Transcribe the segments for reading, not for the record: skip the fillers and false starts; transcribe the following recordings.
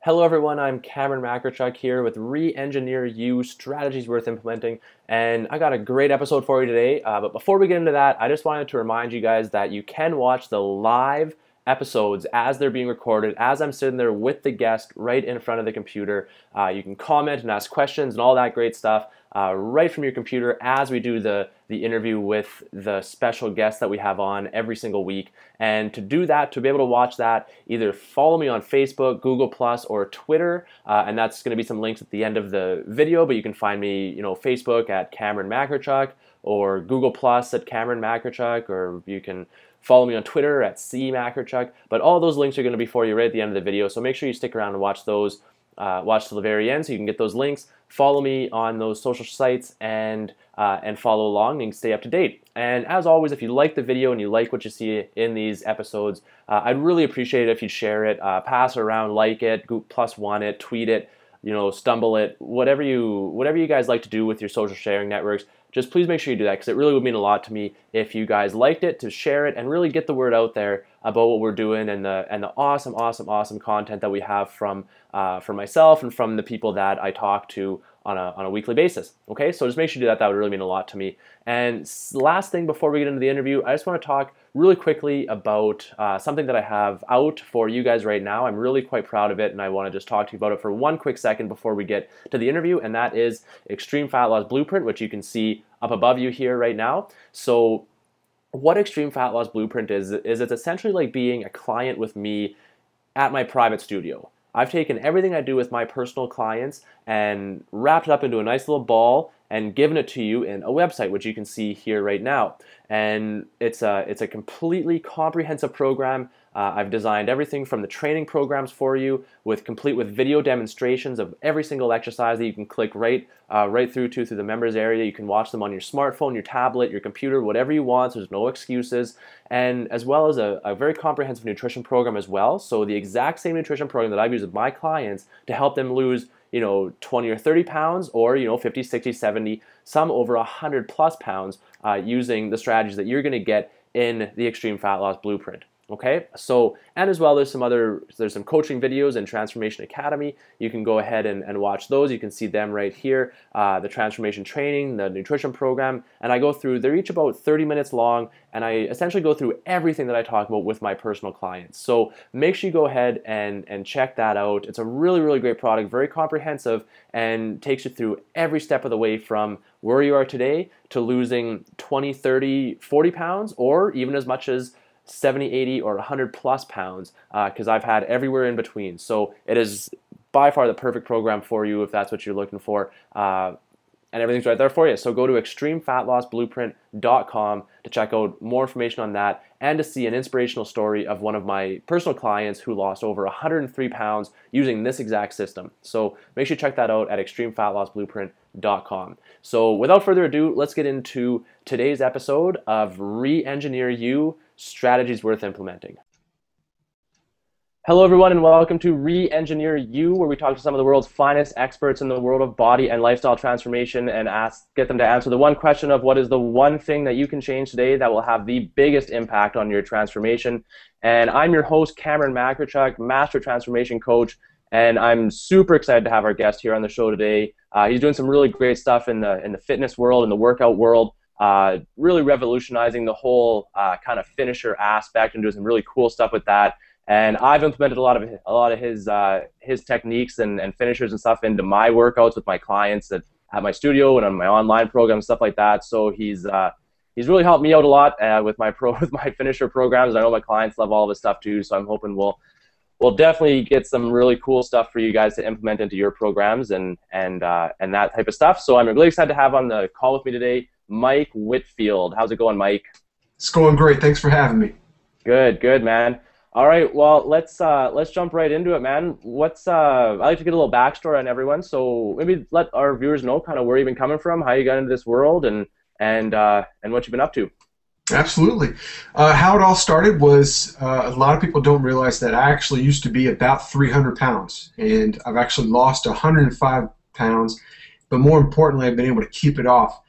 Hello everyone, I'm Cameron Makarchuk here with Reengineer You, Strategies Worth Implementing, and I got a great episode for you today. But before we get into that, I just wanted to remind you guys that you can watch the live episodes as they're being recorded, as I'm sitting there with the guest right in front of the computer. You can comment and ask questions and all that great stuff right from your computer as we do the interview with the special guests that we have on every single week. And to do that, to be able to watch that, either follow me on Facebook, Google+, or Twitter, and that's going to be some links at the end of the video, but you can find me, Facebook at Cameron Makarchuk, or Google+ at Cameron Makarchuk, or you can follow me on Twitter at CMakarchuk, but all those links are going to be for you right at the end of the video, so make sure you stick around and watch those, watch till the very end so you can get those links. Follow me on those social sites and follow along and stay up to date. And as always, if you like the video and you like what you see in these episodes, I'd really appreciate it if you'd share it, pass it around, like it, +1 it, tweet it, stumble it, whatever you guys like to do with your social sharing networks. Just please make sure you do that because it really would mean a lot to me if you guys liked it, to share it and really get the word out there about what we're doing and the awesome content that we have from myself and from the people that I talk to on a weekly basis. Okay, so just make sure you do that. That would really mean a lot to me. And last thing before we get into the interview, I just want to talk really quickly about something that I have out for you guys right now. I'm really quite proud of it, and I want to just talk to you about it for one quick second before we get to the interview, and that is Extreme Fat Loss Blueprint, which you can see up above you here right now. So what Extreme Fat Loss Blueprint is it's essentially like being a client with me at my private studio. I've taken everything I do with my personal clients and wrapped it up into a nice little ball and given it to you in a website, which you can see here right now. And it's a completely comprehensive program. I've designed everything from the training programs for you, complete with video demonstrations of every single exercise that you can click right through the members area. You can watch them on your smartphone, your tablet, your computer, whatever you want. So there's no excuses. And as well as a very comprehensive nutrition program as well. So the exact same nutrition program that I've used with my clients to help them lose 20 or 30 pounds, or 50, 60, 70, some over 100+ pounds using the strategies that you're going to get in the Extreme Fat Loss Blueprint. Okay, so, and as well there's some coaching videos in Transformation Academy. You can go ahead and watch those. You can see them right here, the transformation training, the nutrition program, and I go through, they're each about 30 minutes long, and I essentially go through everything that I talk about with my personal clients. So make sure you go ahead and check that out. It's a really great product, very comprehensive, and takes you through every step of the way from where you are today to losing 20, 30, 40 pounds, or even as much as 70, 80, or 100+ pounds, because I've had everywhere in between. So it is by far the perfect program for you if that's what you're looking for, and everything's right there for you. So go to extremefatlossblueprint.com to check out more information on that and to see an inspirational story of one of my personal clients who lost over 103 pounds using this exact system. So make sure you check that out at extremefatlossblueprint.com. So without further ado, let's get into today's episode of Reengineer You, Strategies Worth Implementing. Hello everyone and welcome to Reengineer You, where we talk to some of the world's finest experts in the world of body and lifestyle transformation and get them to answer the one question of what is the one thing that you can change today that will have the biggest impact on your transformation. And I'm your host, Cameron Makarchuk, Master Transformation Coach, and I'm super excited to have our guest here on the show today. He's doing some really great stuff in the fitness world, in the workout world, really revolutionizing the whole kind of finisher aspect and doing some really cool stuff with that. And I've implemented a lot of his techniques and finishers and stuff into my workouts with my clients at my studio and on my online program, stuff like that. So he's really helped me out a lot with my finisher programs. I know my clients love all of his stuff too, so I'm hoping we'll definitely get some really cool stuff for you guys to implement into your programs and that type of stuff. So I'm really excited to have on the call with me today Mike Whitfield. How's it going, Mike? It's going great. Thanks for having me. Good, man. All right, well, let's jump right into it, man. I like to get a little backstory on everyone, so maybe let our viewers know kind of where you've been coming from, how you got into this world, and what you've been up to. Absolutely. How it all started was a lot of people don't realize that I actually used to be about 300 pounds, and I've actually lost 105 pounds, but more importantly, I've been able to keep it off.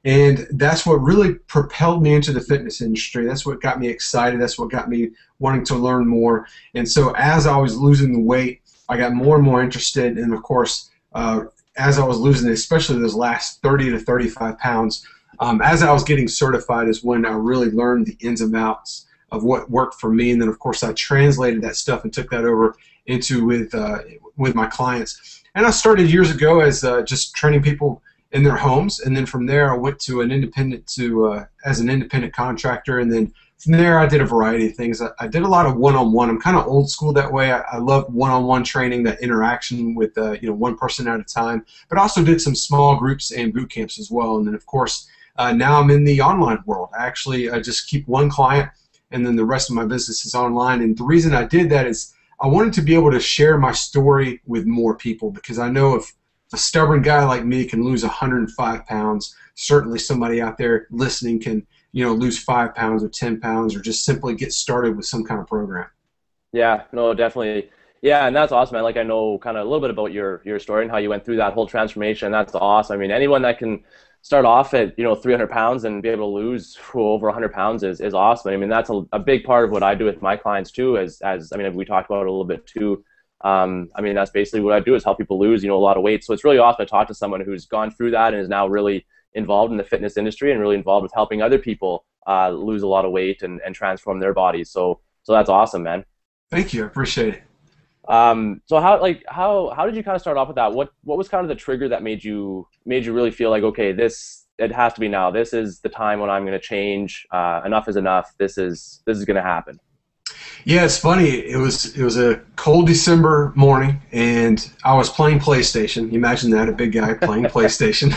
And that's what really propelled me into the fitness industry. That's what got me excited. That's what got me wanting to learn more. And so as I was losing the weight, I got more and more interested, and of course, as I was losing, especially those last 30 to 35 pounds, as I was getting certified is when I really learned the ins and outs of what worked for me, and then of course I translated that stuff and took that over into with my clients. And I started years ago as just training people in their homes, and then from there I went to an independent as an independent contractor, and then from there I did a variety of things. I did a lot of one-on-one. I'm kind of old school that way. I love one-on-one training, that interaction with one person at a time, but also did some small groups and boot camps as well. And then of course now I'm in the online world. I actually just keep one client, and then the rest of my business is online. And the reason I did that is I wanted to be able to share my story with more people, because I know if a stubborn guy like me can lose 105 pounds, certainly somebody out there listening can, lose 5 pounds or 10 pounds, or just simply get started with some kind of program. Yeah, no, definitely. Yeah, and that's awesome, man. Like, I know kind of a little bit about your story and how you went through that whole transformation. That's awesome. I mean, anyone that can start off at 300 pounds and be able to lose over 100 pounds is awesome. I mean, that's a big part of what I do with my clients too. As I mean, we talked about it a little bit too. I mean, that's basically what I do, is help people lose a lot of weight. So it's really awesome to talk to someone who's gone through that and is now really involved in the fitness industry and really involved with helping other people lose a lot of weight and transform their bodies. So that's awesome, man. Thank you. I appreciate it. So how did you kind of start off with that? What was kind of the trigger that made you really feel like, okay, it has to be now. This is the time when I'm going to change. Enough is enough. This is going to happen. Yeah, it's funny. It was a cold December morning, and I was playing PlayStation. You imagine that, a big guy playing PlayStation.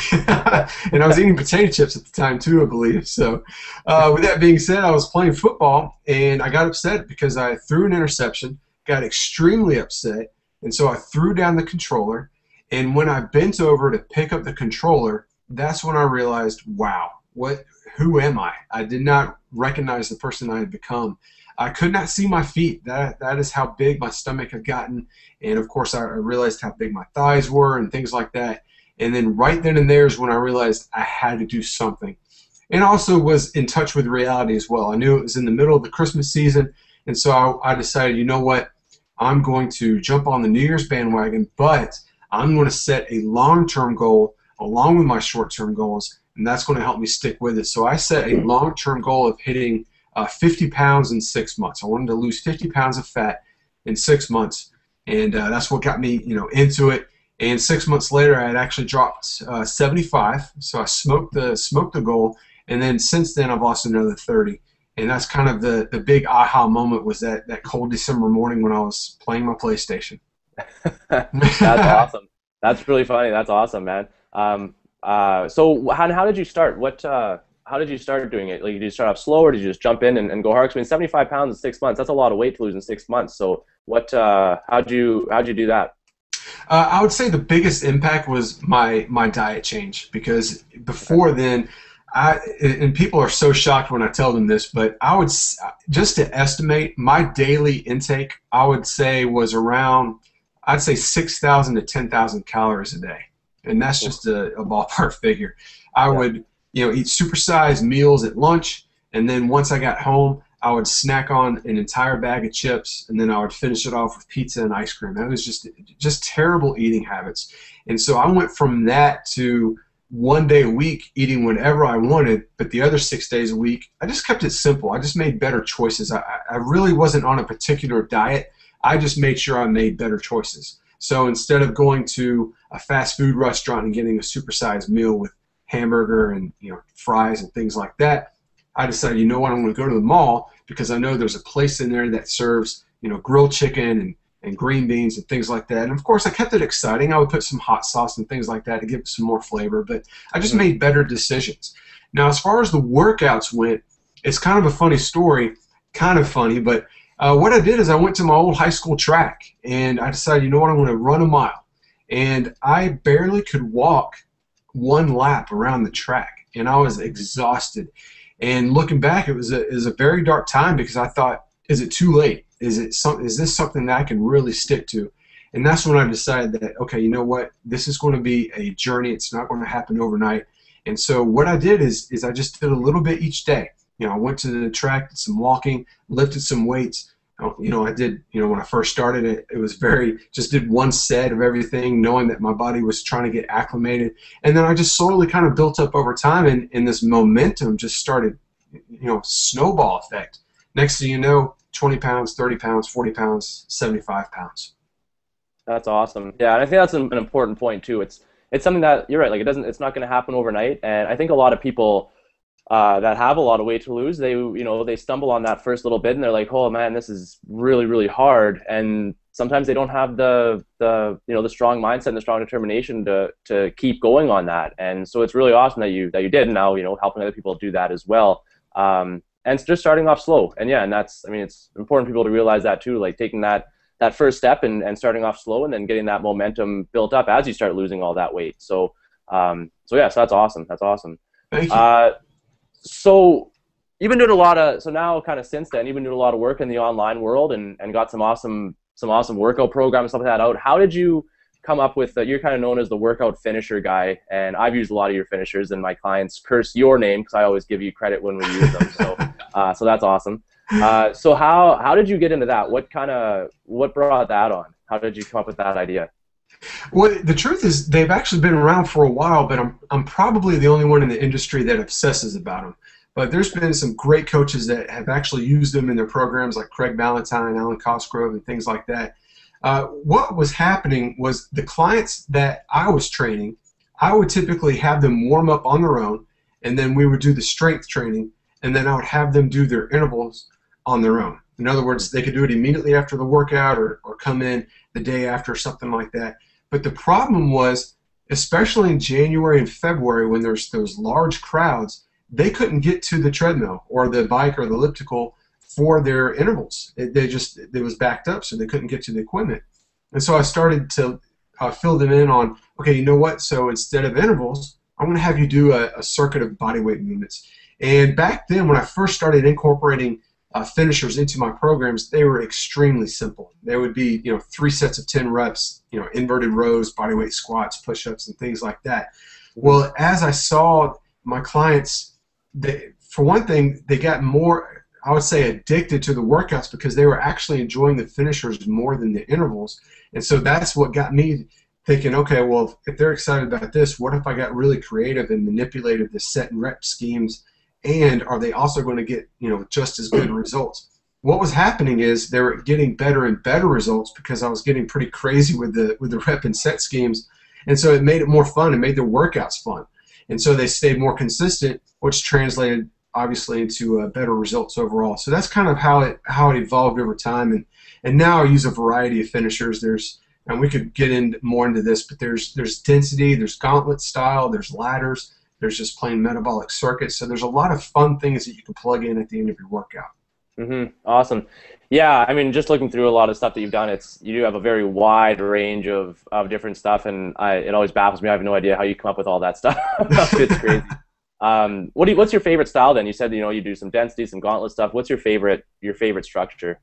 And I was eating potato chips at the time too, I believe. So with that being said, I was playing football, and I got upset because I threw an interception, got extremely upset, and so I threw down the controller. And when I bent over to pick up the controller, that's when I realized, wow, who am I? I did not recognize the person I had become. I could not see my feet. That is how big my stomach had gotten. And of course I realized how big my thighs were and things like that. And then right then and there is when I realized I had to do something. And also was in touch with reality as well. I knew it was in the middle of the Christmas season, and so I decided, you know what, I'm going to jump on the New Year's bandwagon, but I'm going to set a long-term goal along with my short-term goals, and that's going to help me stick with it. So I set a long-term goal of hitting 50 pounds in 6 months. I wanted to lose 50 pounds of fat in 6 months, and that's what got me, into it. And 6 months later, I had actually dropped 75. So I smoked the goal, and then since then, I've lost another 30. And that's kind of the big aha moment, was that cold December morning when I was playing my PlayStation. That's awesome. That's really funny. That's awesome, man. So how did you start? How did you start doing it? Like, did you start off slow, or did you just jump in and go hard? 'Cause I mean, 75 pounds in 6 months, that's a lot of weight to lose in 6 months. So how'd you do that? I would say the biggest impact was my diet change, because before then, and people are so shocked when I tell them this, but I would, just to estimate, my daily intake, I would say, was around, I'd say 6,000 to 10,000 calories a day. And that's just a ballpark figure. I would eat supersized meals at lunch, and then once I got home, I would snack on an entire bag of chips, and then I would finish it off with pizza and ice cream. That was just terrible eating habits. And so I went from that to 1 day a week eating whatever I wanted, but the other 6 days a week, I just kept it simple. I just made better choices. I really wasn't on a particular diet. I just made sure I made better choices. So instead of going to a fast food restaurant and getting a supersized meal with hamburger and fries and things like that, I decided, you know what, I'm going to go to the mall, because I know there's a place in there that serves grilled chicken and green beans and things like that. And of course I kept it exciting. I would put some hot sauce and things like that to give it some more flavor, but I just made better decisions. Now, as far as the workouts went, it's kind of a funny story, but what I did is I went to my old high school track, and I decided, you know what, I'm going to run a mile. And I barely could walk one lap around the track, and I was exhausted. And looking back, it was a very dark time, because I thought, is it too late? Is this something that I can really stick to? And that's when I decided that, okay, you know what, this is going to be a journey. It's not going to happen overnight. And so what I did is I just did a little bit each day. I went to the track, did some walking, lifted some weights, I did, when I first started it was just did one set of everything, knowing that my body was trying to get acclimated. And then I just slowly kind of built up over time, and this momentum just started, snowball effect. Next thing you know, 20 pounds, 30 pounds, 40 pounds, 75 pounds. That's awesome. Yeah, and I think that's an important point too. It's something that you're right. Like it's not going to happen overnight. And I think a lot of people that have a lot of weight to lose, they stumble on that first little bit and they're like, oh man, this is really really hard. And sometimes they don't have the strong mindset and the strong determination to keep going on that. And so it's really awesome that you did. And now helping other people do that as well. And it's just starting off slow. And yeah, and it's important for people to realize that too. Like taking that first step and starting off slow and then getting that momentum built up as you start losing all that weight. So so that's awesome. That's awesome. Thank you. So you've been doing now kind of since then, you've been doing a lot of work in the online world and got some awesome workout programs and stuff like that out. How did you come up with you're kind of known as the workout finisher guy, and I've used a lot of your finishers, and my clients curse your name because I always give you credit when we use them. So so that's awesome. So how did you get into that? What brought that on? How did you come up with that idea? Well, the truth is they've actually been around for a while, but I'm probably the only one in the industry that obsesses about them. But there's been some great coaches that have actually used them in their programs, like Craig Ballantyne, Alan Cosgrove, and things like that. What was happening was the clients that I was training, I would typically have them warm up on their own, and then we would do the strength training, and then I would have them do their intervals on their own. In other words, they could do it immediately after the workout or come in the day after, something like that. But the problem was, especially in January and February when there's those large crowds, they couldn't get to the treadmill or the bike or the elliptical for their intervals. It was backed up, so they couldn't get to the equipment. And so I started to fill them in on, okay, you know what? So instead of intervals, I'm going to have you do a circuit of bodyweight movements. And back then, when I first started incorporating finishers into my programs, they were extremely simple. They would be, 3 sets of 10 reps, inverted rows, bodyweight squats, push-ups, and things like that. Well, as I saw my clients, for one thing, they got more, I would say, addicted to the workouts because they were actually enjoying the finishers more than the intervals. And so that's what got me thinking, okay, well, if they're excited about this, what if I got really creative and manipulated the set and rep schemes? And are they also going to get, just as good results? What was happening is they were getting better and better results because I was getting pretty crazy with the rep and set schemes. And so it made it more fun. It made their workouts fun. And so they stayed more consistent, which translated obviously into better results overall. So that's kind of how it evolved over time. And now I use a variety of finishers. And we could get more into this, but there's density, there's gauntlet style, there's ladders. There's just plain metabolic circuits. So there's a lot of fun things that you can plug in at the end of your workout. Awesome. Yeah, I mean, just looking through a lot of stuff that you've done, you do have a very wide range of different stuff, and it always baffles me. I have no idea how you come up with all that stuff. It's crazy. What's your favorite style then? You said you do some density, some gauntlet stuff. What's your favorite structure?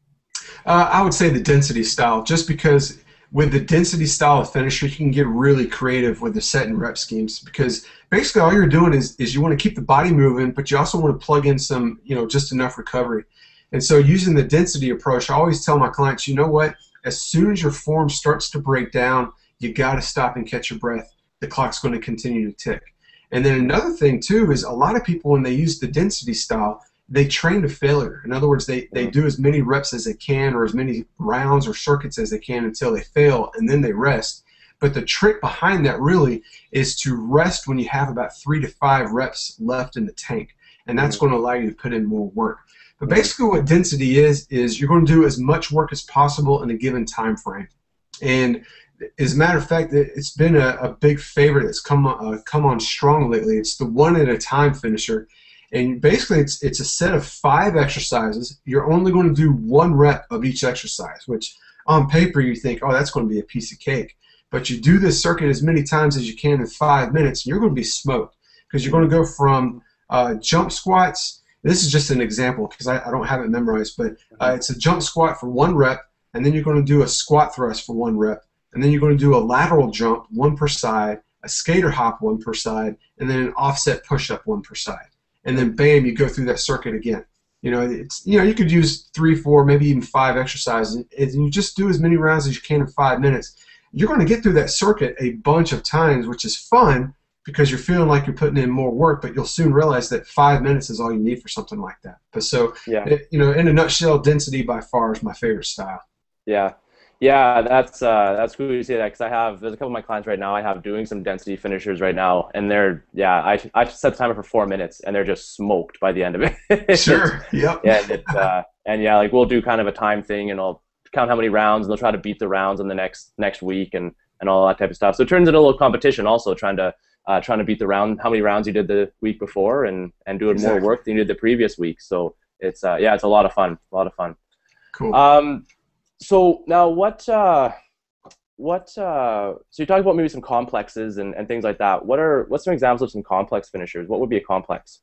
I would say the density style, just because with the density style of finisher, you can get really creative with the set and rep schemes, because basically all you're doing is you want to keep the body moving, but you also want to plug in some, just enough recovery. And so using the density approach, I always tell my clients, you know what, as soon as your form starts to break down, you got to stop and catch your breath. The clock's going to continue to tick. And then another thing too is a lot of people, when they use the density style, they train to failure. In other words, they do as many reps as they can or as many rounds or circuits as they can until they fail, and then they rest. But the trick behind that really is to rest when you have about 3 to 5 reps left in the tank, and that's going to allow you to put in more work. But basically what density is you're going to do as much work as possible in a given time frame. And as a matter of fact, it's been a big favorite that's come on strong lately. It's the 1 at a time finisher. And basically it's a set of 5 exercises. You're only going to do 1 rep of each exercise, which on paper you think, oh, that's going to be a piece of cake. But you do this circuit as many times as you can in 5 minutes, and you're going to be smoked, because you're going to go from jump squats. This is just an example because I don't have it memorized, but it's a jump squat for 1 rep, and then you're going to do a squat thrust for 1 rep, and then you're going to do a lateral jump, 1 per side, a skater hop, 1 per side, and then an offset push-up, 1 per side. And then bam, you go through that circuit again. You could use 3, 4, maybe even 5 exercises, and you just do as many rounds as you can in 5 minutes. You're going to get through that circuit a bunch of times, which is fun because you're feeling like you're putting in more work, but you'll soon realize that 5 minutes is all you need for something like that. But so, Yeah. in a nutshell, density by far is my favorite style. Yeah. Yeah, that's cool you say that, because there's a couple of my clients right now I have doing some density finishers right now, and I set the timer for 4 minutes and they're just smoked by the end of it. Sure. Yep. And yeah, like we'll do kind of a time thing, and I'll count how many rounds, and they'll try to beat the rounds in the next week, and all that type of stuff. So it turns into a little competition also, trying to beat the round, how many rounds you did the week before, and doing more work than you did the previous week. So it's it's a lot of fun. Cool. So now so you talked about maybe some complexes and things like that. What's some examples of some complex finishers? What would be a complex?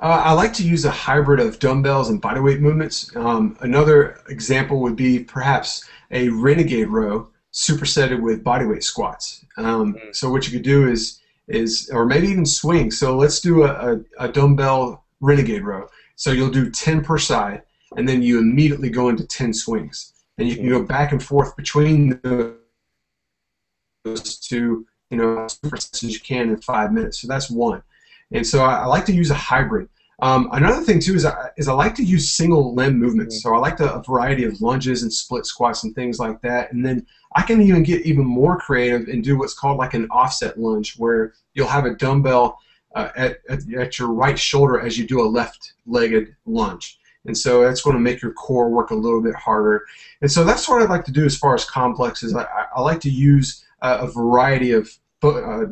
I like to use a hybrid of dumbbells and bodyweight movements. Another example would be perhaps a renegade row supersetted with bodyweight squats. So what you could do is or maybe even swing. So let's do a dumbbell renegade row. So you'll do 10 per side, and then you immediately go into 10 swings. And you can go back and forth between those two, as supersets as you can in 5 minutes. So that's one. And so I like to use a hybrid. Another thing too is I like to use single limb movements. So I like a variety of lunges and split squats and things like that. And then I can even get even more creative and do what's called like an offset lunge, where you'll have a dumbbell at your right shoulder as you do a left-legged lunge. And so that's going to make your core work a little bit harder. And so that's what I like to do as far as complexes. I like to use a variety of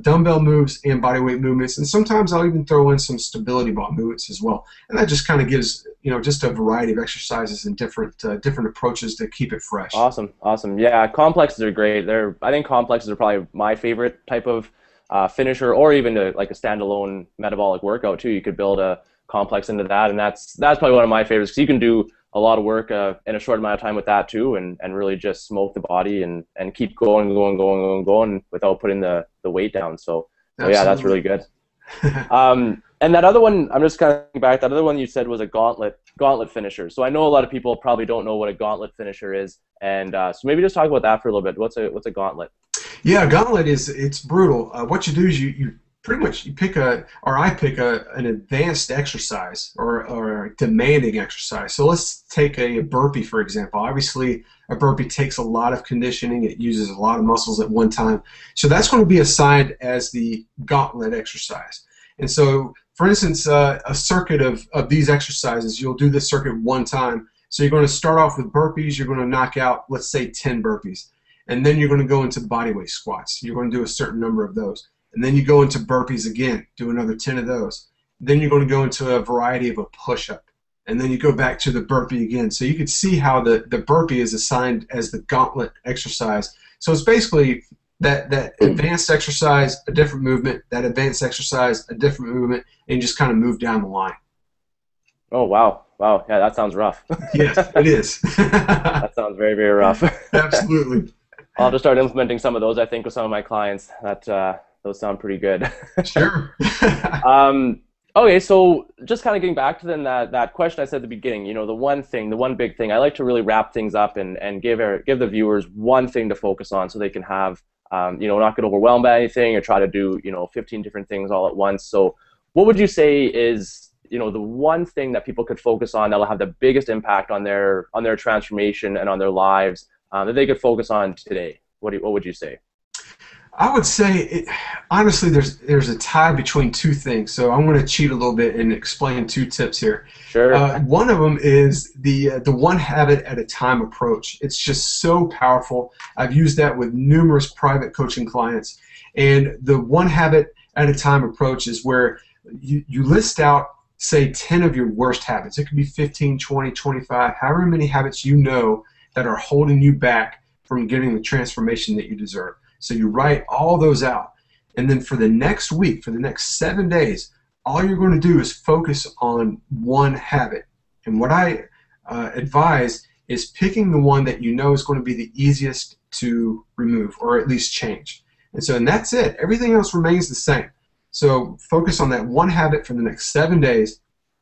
dumbbell moves and bodyweight movements, and sometimes I'll even throw in some stability ball movements as well. And that just kind of gives just a variety of exercises and different approaches to keep it fresh. Awesome. Yeah, complexes are great. I think complexes are probably my favorite type of finisher, or even like a standalone metabolic workout too. You could build a complex into that, and that's probably one of my favorites, because you can do a lot of work in a short amount of time with that too, and really just smoke the body and keep going without putting the weight down. So yeah, that's really good. And that other one, I'm just kind of thinking back, that other one you said was a gauntlet finisher. So I know a lot of people probably don't know what a gauntlet finisher is, and so maybe just talk about that for a little bit. What's a gauntlet? Yeah, a gauntlet it's brutal. What you do is you pretty much I pick an advanced exercise or a demanding exercise. So let's take a burpee, for example. Obviously, a burpee takes a lot of conditioning. It uses a lot of muscles at one time. So that's going to be assigned as the gauntlet exercise. And so, for instance, a circuit of these exercises, you'll do this circuit one time. So you're going to start off with burpees. You're going to knock out, let's say, 10 burpees. And then you're going to go into bodyweight squats. You're going to do a certain number of those. And then you go into burpees again, do another 10 of those. Then you're going to go into a variety of a push-up. And then you go back to the burpee again. So you can see how the burpee is assigned as the gauntlet exercise. So it's basically that advanced exercise, a different movement, that advanced exercise, a different movement, and you just kind of move down the line. Oh, wow. Yeah, that sounds rough. Yes, it is. That sounds very, very rough. Absolutely. I'll just start implementing some of those, I think, with some of my clients. Those sound pretty good. Sure. Okay, so just kind of getting back to then that question I said at the beginning, the one big thing, I like to really wrap things up and give the viewers one thing to focus on, so they can have, not get overwhelmed by anything or try to do, 15 different things all at once. So what would you say is, the one thing that people could focus on that'll have the biggest impact on their transformation and on their lives, that they could focus on today? What would you say? I would say, honestly, there's a tie between two things. So I'm going to cheat a little bit and explain two tips here. Sure. One of them is the one habit at a time approach. It's just so powerful. I've used that with numerous private coaching clients. And the one habit at a time approach is where you list out, say, 10 of your worst habits. It could be 15, 20, 25, however many habits that are holding you back from getting the transformation that you deserve. So you write all those out, and then for the next week, for the next 7 days, all you're going to do is focus on one habit. And what I advise is picking the one that you know is going to be the easiest to remove, or at least change. And that's it. Everything else remains the same. So focus on that one habit for the next 7 days.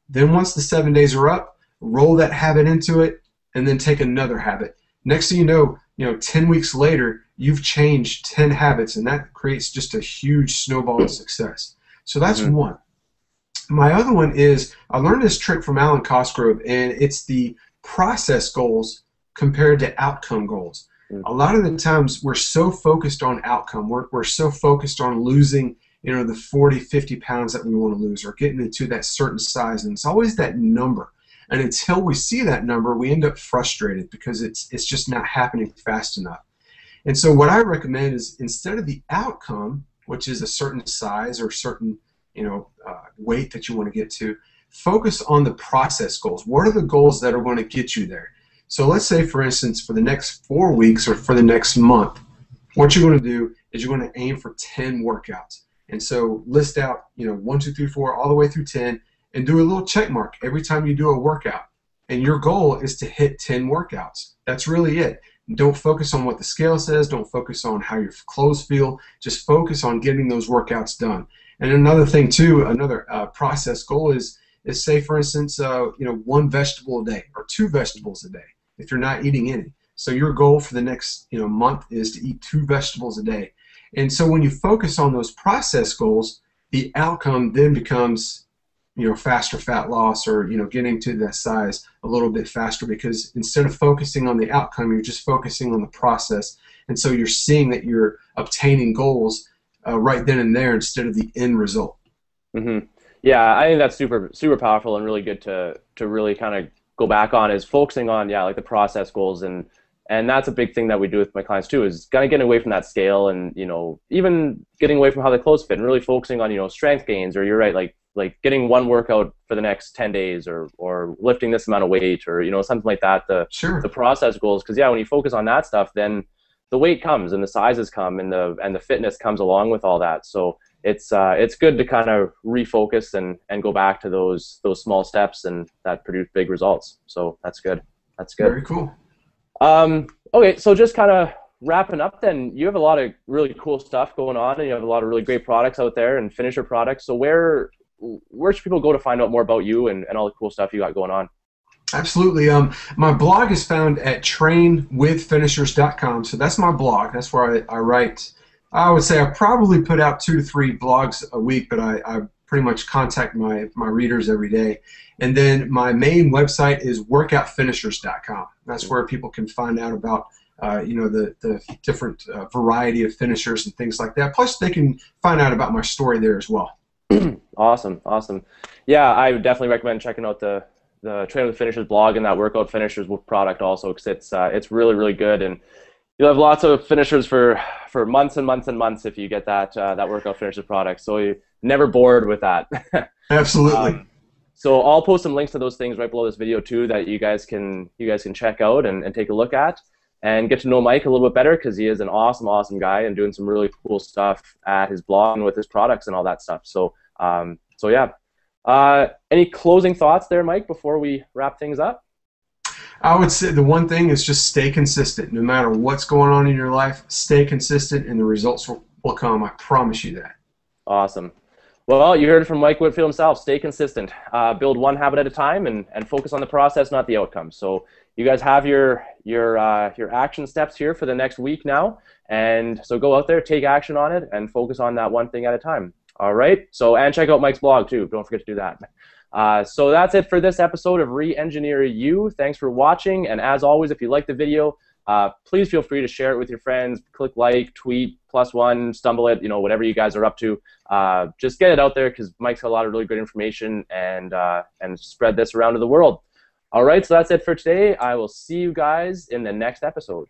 Then once the 7 days are up, roll that habit into it, and then take another habit. Next thing you know, 10 weeks later, you've changed 10 habits, and that creates just a huge snowball of success. So that's one. My other one is, I learned this trick from Alan Cosgrove, and it's the process goals compared to outcome goals. A lot of the times we're so focused on outcome. We're so focused on losing, the 40, 50 pounds that we want to lose, or getting into that certain size, and it's always that number. And until we see that number, we end up frustrated because it's just not happening fast enough. And so what I recommend is, instead of the outcome, which is a certain size or certain weight that you want to get to, focus on the process goals. What are the goals that are going to get you there? So let's say, for instance, for the next 4 weeks or for the next month, what you're going to do is you're going to aim for 10 workouts. And so list out, 1, 2, 3, 4, all the way through 10, and do a little check mark every time you do a workout. And your goal is to hit 10 workouts. That's really it. Don't focus on what the scale says. Don't focus on how your clothes feel. Just focus on getting those workouts done. And another thing too, another process goal is say, for instance, 1 vegetable a day or 2 vegetables a day if you're not eating any. So your goal for the next month is to eat 2 vegetables a day. And so when you focus on those process goals, the outcome then becomes faster fat loss, or getting to that size a little bit faster, because instead of focusing on the outcome, you're just focusing on the process. And so you're seeing that you're obtaining goals right then and there instead of the end result. Yeah, I think that's super powerful and really good to really kind of go back on, is focusing on like the process goals, and that's a big thing that we do with my clients too, is kind of getting away from that scale, and even getting away from how the clothes fit, and really focusing on strength gains, or you're right, like getting 1 workout for the next 10 days, or lifting this amount of weight, or something like that. The process goals, because when you focus on that stuff, then the weight comes and the sizes come, and the fitness comes along with all that. So it's good to kind of refocus and go back to those small steps, and that produce big results. So that's good. That's good. Very cool. Okay, so just kind of wrapping up then, you have a lot of really cool stuff going on, and you have a lot of really great products out there and finisher products. So where should people go to find out more about you and all the cool stuff you got going on? Absolutely. My blog is found at trainwithfinishers.com. So that's my blog. That's where I write. I would say I probably put out 2 to 3 blogs a week, but I pretty much contact my readers every day. And then my main website is workoutfinishers.com. That's where people can find out about the different variety of finishers and things like that. Plus, they can find out about my story there as well. Awesome. Yeah, I would definitely recommend checking out the Train with Finishers blog and that Workout Finishers product also, because it's really, really good, and you'll have lots of finishers for months and months and months if you get that Workout Finishers product. So you're never bored with that. Absolutely. So I'll post some links to those things right below this video too, that you guys can check out and take a look at, and get to know Mike a little bit better, because he is an awesome guy and doing some really cool stuff at his blog and with his products and all that stuff. So yeah. Any closing thoughts there, Mike, before we wrap things up? I would say the one thing is just stay consistent. No matter what's going on in your life, stay consistent, and the results will come. I promise you that. Awesome. Well, you heard it from Mike Whitfield himself. Stay consistent. Build 1 habit at a time, and focus on the process, not the outcome. So you guys have your action steps here for the next week now, and so go out there, take action on it, and focus on that 1 thing at a time. All right. So, and check out Mike's blog too. Don't forget to do that. So that's it for this episode of Reengineer You. Thanks for watching, and as always, if you like the video, please feel free to share it with your friends. Click like, tweet, +1, stumble it, whatever you guys are up to. Just get it out there, because Mike's got a lot of really great information, and spread this around to the world. All right, so that's it for today. I will see you guys in the next episode.